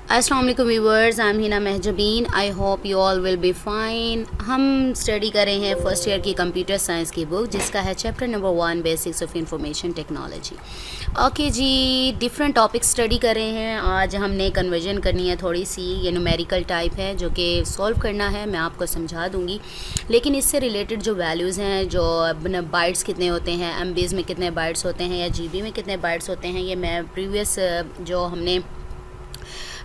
अस्सलाम वालेकुम viewers, I am Hina Mahjabeen. I hope you all will be fine. हम study कर रहे हैं फर्स्ट ईयर की कंप्यूटर साइंस की बुक, जिसका है chapter number 1 basics of information technology. Okay जी, डिफरेंट टॉपिक्स स्टडी कर रहे हैं। आज हमने कन्वर्जन करनी है थोड़ी सी। ये न्यूमेरिकल टाइप है जो कि सॉल्व करना है, मैं आपको समझा दूँगी। लेकिन इससे रिलेटेड जो वैल्यूज़ हैं, जो बाइट्स कितने होते हैं, एमबीज़ में कितने बाइट्स होते हैं या जीबी में कितने बाइट्स होते हैं, ये मैं प्रीवियस जो हमने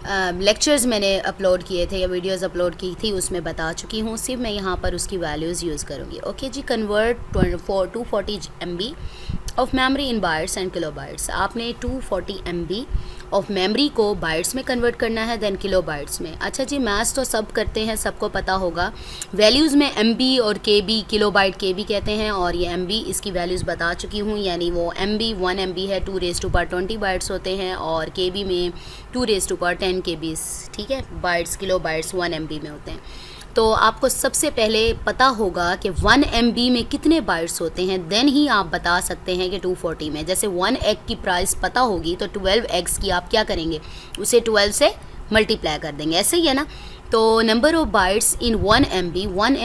लेक्चर्स मैंने अपलोड किए थे या वीडियोस अपलोड की थी उसमें बता चुकी हूँ। सिर्फ मैं यहाँ पर उसकी वैल्यूज़ यूज़ करूँगी। ओके जी, convert 240 MB of memory in bytes and kilo bytes. आपने 240 MB ऑफ मेमोरी को बाइट्स में कन्वर्ट करना है, देन किलो बाइट्स में। अच्छा जी, मैथ्स तो सब करते हैं, सबको पता होगा। वैल्यूज़ में MB और KB, किलो बाइट KB कहते हैं, और ये MB इसकी वैल्यूज़ बता चुकी हूँ। यानी वो MB 1 MB है, 2⁻20 बाइट्स होते हैं, और KB में 2⁻10 KB, ठीक है। बाइट्स, किलो बाइट्स 1 MB में होते हैं। तो आपको सबसे पहले पता होगा कि 1 MB में कितने बाइट्स होते हैं, देन ही आप बता सकते हैं कि 240 में। जैसे 1 एग की प्राइस पता होगी तो 12 एग्स की आप क्या करेंगे, उसे 12 से मल्टीप्लाई कर देंगे, ऐसे ही है ना। तो number of bytes in 1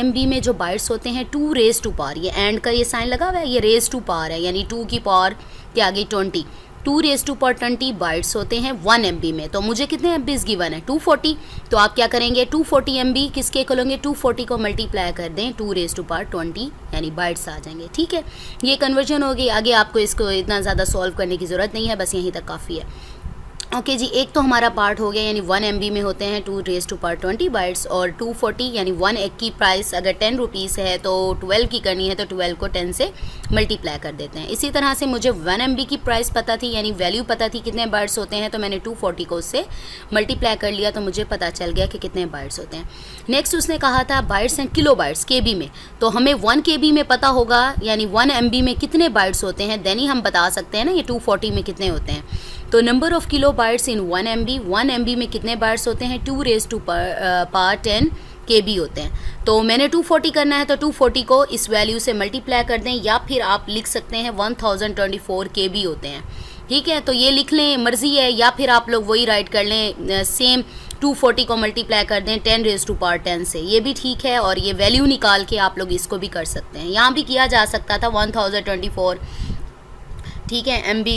MB में जो बाइट्स होते हैं 2⁻, ये एंड का ये साइन लगा हुआ है, ये रेज टू पावर है, यानी 2 की पावर के आगे 20, 2⁻20 बाइट्स होते हैं 1 MB में। तो मुझे कितने MBs गिवन है, 240। तो आप क्या करेंगे, 240 MB किसके खोलेंगे, 240 को मल्टीप्लाई कर दें 2⁻20, यानी बाइट्स आ जाएंगे, ठीक है। ये कन्वर्जन होगी। आगे आपको इसको इतना ज़्यादा सॉल्व करने की ज़रूरत नहीं है, बस यहीं तक काफ़ी है। ओके जी, एक तो हमारा पार्ट हो गया, यानी 1 MB में होते हैं 2⁻20 बाइट्स, और 240 यानी 1 एग की प्राइस अगर 10 रुपीज़ है तो 12 की करनी है, तो 12 को 10 से मल्टीप्लाई कर देते हैं। इसी तरह से मुझे 1 MB की प्राइस पता थी, यानी वैल्यू पता थी कितने बाइट्स होते हैं, तो मैंने 240 को उससे मल्टीप्लाई कर लिया, तो मुझे पता चल गया कि कितने बाइट्स होते हैं। नेक्स्ट उसने कहा था bytes and kilo bytes KB में, तो हमें 1 KB में पता होगा, यानी 1 MB में कितने बाइट्स होते हैं, देन ही हम बता सकते हैं ना ये 240 में कितने होते हैं। तो number of kilo bytes in 1 MB में कितने बाइट्स होते हैं, 2⁻10 KB होते हैं। तो मैंने 240 करना है, तो 240 को इस वैल्यू से मल्टीप्लाई कर दें, या फिर आप लिख सकते हैं 1024 KB होते हैं, ठीक है। तो ये लिख लें, मर्ज़ी है, या फिर आप लोग वही राइट कर लें, सेम 240 को मल्टीप्लाई कर दें 10⁻10 से, ये भी ठीक है। और ये वैल्यू निकाल के आप लोग इसको भी कर सकते हैं, यहाँ भी किया जा सकता था 1024, ठीक है, MB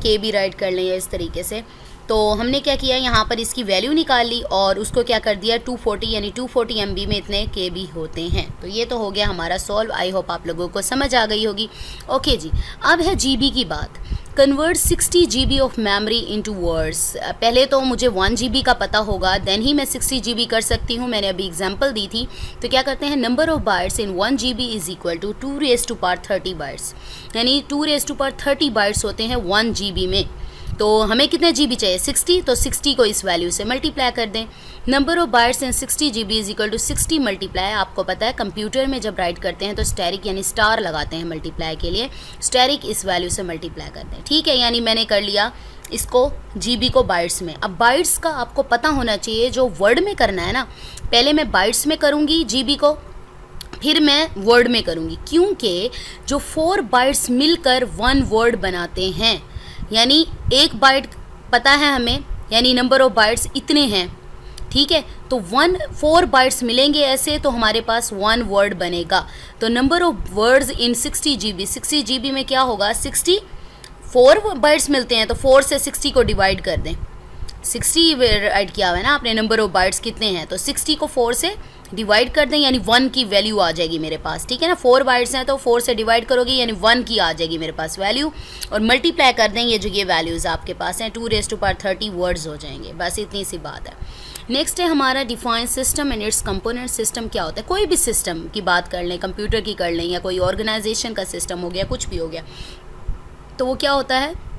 KB राइट कर लें इस तरीके से। तो हमने क्या किया, यहाँ पर इसकी वैल्यू निकाल ली और उसको क्या कर दिया 240, यानी 240 MB में इतने KB होते हैं। तो ये तो हो गया हमारा सॉल्व। आई होप आप लोगों को समझ आ गई होगी। ओके जी, अब है GB की बात। Convert 60 GB of memory into words. पहले तो मुझे 1 GB का पता होगा, देन ही मैं 60 GB कर सकती हूँ। मैंने अभी एग्जांपल दी थी। तो क्या करते हैं, number of bytes in 1 GB is equal to 2⁻30 bytes, यानी 2⁻30 बाइट्स होते हैं 1 GB में। तो हमें कितने GB चाहिए, 60, तो 60 को इस वैल्यू से मल्टीप्लाई कर दें। Number of bytes in 60 GB is equal to 60 multiply, आपको पता है कंप्यूटर में जब राइट करते हैं तो स्टेरिक यानी स्टार लगाते हैं मल्टीप्लाई के लिए, स्टेरिक इस वैल्यू से मल्टीप्लाई कर दें, ठीक है। यानी मैंने कर लिया इसको GB को बाइट्स में। अब बाइट्स का आपको पता होना चाहिए, जो वर्ड में करना है ना, पहले मैं बाइट्स में करूँगी GB को, फिर मैं वर्ड में करूँगी, क्योंकि जो 4 बाइट्स मिलकर 1 वर्ड बनाते हैं, यानी एक बाइट पता है हमें, यानी नंबर ऑफ बाइट्स इतने हैं, ठीक है। तो 4 बाइट्स मिलेंगे ऐसे, तो हमारे पास 1 वर्ड बनेगा। तो number of words in 60 GB में क्या होगा, 4 बाइट्स मिलते हैं, तो 4 से 60 को डिवाइड कर दें। 60 राइट किया हुआ है ना आपने, नंबर ऑफ बाइट्स कितने हैं, तो 60 को 4 से डिवाइड कर दें, यानी 1 की वैल्यू आ जाएगी मेरे पास, ठीक है ना। 4 बाइट्स हैं तो 4 से डिवाइड करोगे, यानी 1 की आ जाएगी मेरे पास वैल्यू, और मल्टीप्लाई कर दें ये जो ये वैल्यूज़ आपके पास हैं, 2⁻30 वर्ड्स हो जाएंगे। बस इतनी सी बात है। नेक्स्ट है हमारा define system and it's component. System क्या होता है, कोई भी सिस्टम की बात कर लें, कंप्यूटर की कर लें, या कोई ऑर्गेनाइजेशन का सिस्टम हो गया, कुछ भी हो गया, तो वो क्या होता है,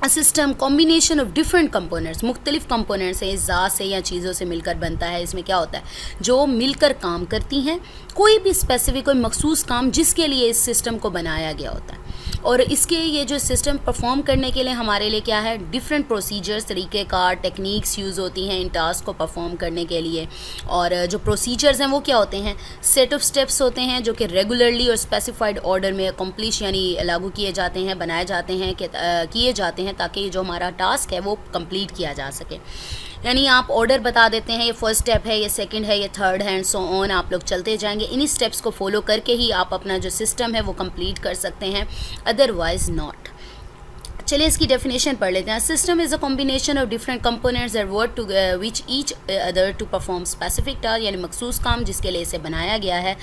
system combination of different components, मुख्तलिफ कंपोनेंट्स से, ज़ात से या चीज़ों से मिलकर बनता है। इसमें क्या होता है, जो मिलकर काम करती हैं, कोई भी स्पेसिफिक कोई मखसूस काम जिसके लिए इस सिस्टम को बनाया गया होता है। और इसके ये जो सिस्टम परफॉर्म करने के लिए हमारे लिए क्या है, डिफरेंट प्रोसीजर्स, तरीक़ेकार, टेक्निक्स यूज़ होती हैं इन टास्क को परफॉर्म करने के लिए। और जो प्रोसीजर्स हैं वो क्या होते हैं, सेट ऑफ स्टेप्स होते हैं जो कि रेगुलरली और स्पेसिफाइड ऑर्डर में अकम्प्लिश यानी लागू किए जाते हैं, बनाए जाते हैं, किए जाते हैं, ताकि जो हमारा टास्क है वो कंप्लीट किया जा सके। यानी आप ऑर्डर बता देते हैं, ये फर्स्ट स्टेप है, ये सेकंड है, ये थर्ड है एंड सो ऑन, आप लोग चलते जाएंगे। इन्हीं स्टेप्स को फॉलो करके ही आप अपना जो सिस्टम है वो कंप्लीट कर सकते हैं, अदरवाइज नॉट। चलिए इसकी डेफिनेशन पढ़ लेते हैं। System is a combination of different components that work to which each other to perform specific task, यानी मखसूस काम जिसके लिए इसे बनाया गया है।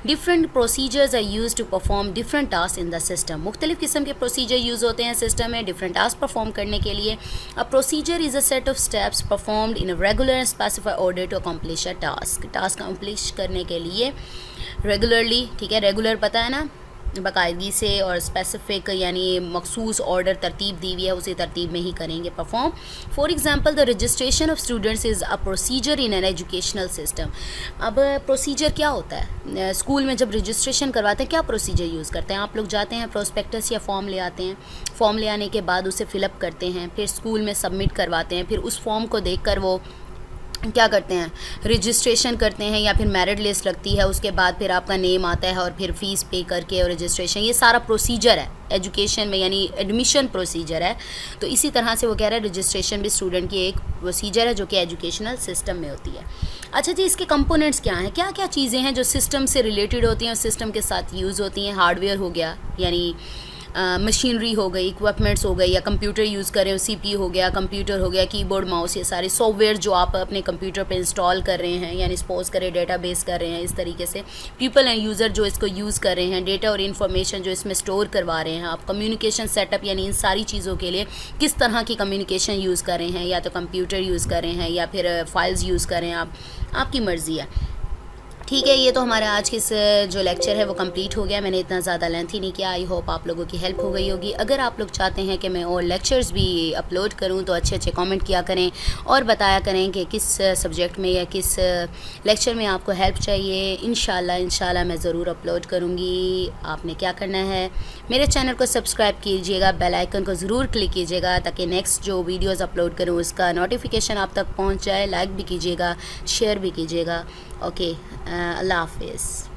Different procedures are use to perform different task in the system, मुख्तलिफ किस्म के प्रोसीजर यूज़ होते हैं सिस्टम में डिफरेंट टास्क परफॉर्म करने के लिए। A procedure is a set of steps performed in a regular and specified order to accomplish a task, task accomplish करने के लिए रेगुलरली, ठीक है, रेगुलर पता है ना, बाकायदगी से, और स्पेसिफिक यानी मखसूस ऑर्डर तरतीब दी हुई है उसी तरतीब में ही करेंगे perform. For example the registration of students is a procedure in an educational system. अब प्रोसीजर क्या होता है, स्कूल में जब रजिस्ट्रेशन करवाते हैं क्या प्रोसीजर यूज़ करते हैं, आप लोग जाते हैं प्रोस्पेक्टस या फॉर्म ले आते हैं, फॉर्म ले आने के बाद उसे फिलअप करते हैं, फिर स्कूल में सबमिट करवाते हैं, फिर उस फॉर्म को देखकर वो क्या करते हैं, रजिस्ट्रेशन करते हैं, या फिर मेरिट लिस्ट लगती है, उसके बाद फिर आपका नेम आता है और फिर फ़ीस पे करके और रजिस्ट्रेशन, ये सारा प्रोसीजर है एजुकेशन में, यानी एडमिशन प्रोसीजर है। तो इसी तरह से वो कह रहा है रजिस्ट्रेशन भी स्टूडेंट की एक प्रोसीजर है जो कि एजुकेशनल सिस्टम में होती है। अच्छा जी, इसके कंपोनेंट्स क्या हैं, क्या क्या चीज़ें हैं जो सिस्टम से रिलेटेड होती हैं और सिस्टम के साथ यूज़ होती हैं। हार्डवेयर हो गया, यानी मशीनरी हो गई, इक्विपमेंट्स हो गई, या कंप्यूटर यूज़ करें, सीपीयू हो गया, कंप्यूटर हो गया, कीबोर्ड माउस, ये सारे सॉफ्टवेयर जो आप अपने कंप्यूटर पे इंस्टॉल कर रहे हैं, यानी सपोज करें डेटाबेस कर रहे हैं, इस तरीके से पीपल एंड यूज़र जो इसको यूज़ कर रहे हैं, डेटा और इन्फॉर्मेशन जो इसमें स्टोर करवा रहे हैं आप, कम्युनिकेशन सेटअप, यानी इन सारी चीज़ों के लिए किस तरह की कम्युनिकेशन यूज़ कर रहे हैं, या तो कंप्यूटर यूज़ कर रहे हैं या फिर फाइल्स यूज़ कर रहे हैं, आप आपकी मर्ज़ी है। ठीक है, ये तो हमारा आज के इस जो लेक्चर है वो कंप्लीट हो गया। मैंने इतना ज़्यादा लेंथ ही नहीं किया। आई होप आप लोगों की हेल्प हो गई होगी। अगर आप लोग चाहते हैं कि मैं और लेक्चर्स भी अपलोड करूं तो अच्छे अच्छे कमेंट किया करें और बताया करें कि किस सब्जेक्ट में या किस लेक्चर में आपको हेल्प चाहिए। इंशाल्लाह मैं ज़रूर अपलोड करूँगी। आपने क्या करना है, मेरे चैनल को सब्सक्राइब कीजिएगा, बेल आइकन को ज़रूर क्लिक कीजिएगा ताकि नेक्स्ट जो वीडियोज़ अपलोड करूँ उसका नोटिफिकेशन आप तक पहुँच जाए। लाइक भी कीजिएगा, शेयर भी कीजिएगा। ओके, अल्लाह हाफिज़।